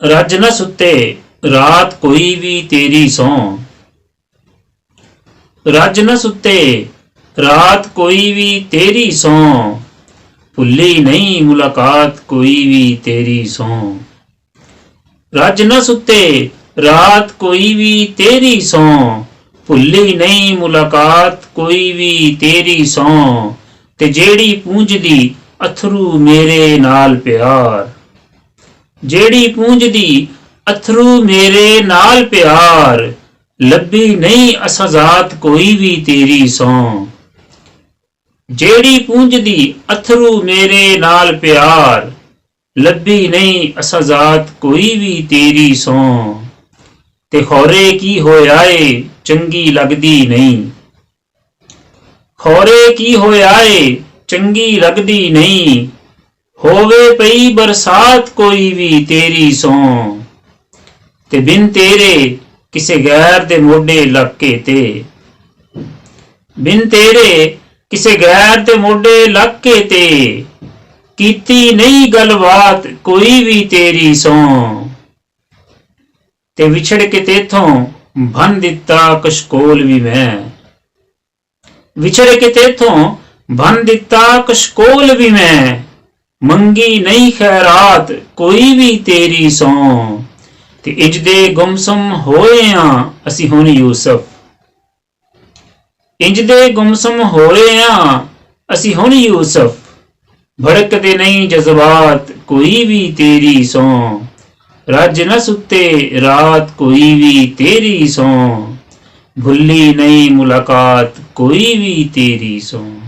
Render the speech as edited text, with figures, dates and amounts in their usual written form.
रज न सुते रात कोई भी तेरी सौं। रज न सुते रात कोई भी तेरी सौं। भुल्ली नहीं मुलाकात कोई भी तेरी सौं। रज न सुते रात कोई भी तेरी सौं। भुल्ली नहीं मुलाकात कोई भी तेरी सौं। ते जेड़ी पूंजदी अथरू मेरे नाल प्यार। जेड़ी पूंजदी अथरू मेरे नाल प्यार। लभी नहीं असजात कोई भी तेरी सौं। जेड़ी पूंजदी अथरू मेरे नाल प्यार। लभी नहीं असजात कोई भी तेरी सौं। ते खौरे की होया ए चंगी लगदी नहीं। खौरे की होया ए चंगी लगदी नहीं। होवे पई बरसात कोई भी तेरी सौं। ते बिन तेरे किसे गैर दे मोढे लग के ते। बिन तेरे किसे गैर दे मोढे लग के ते। कीती नहीं गलबात कोई भी तेरी सौं। ते विछड़ के तेथों भन दिता कशकोल भी मैं। विछड़ के तेथों भन दिता कशकोल भी मैं। मंगी नहीं खैरात कोई भी तेरी सौं। ते इज दे गुमसुम होए हां असी हुण यूसुफ। इंज दे गुमसुम होए हां असी हुण यूसुफ। भड़कदे नहीं जज्बात कोई भी तेरी सौं। रज न सुते रात कोई भी तेरी सौं। भुल्ली नहीं मुलाकात कोई भी तेरी सौं।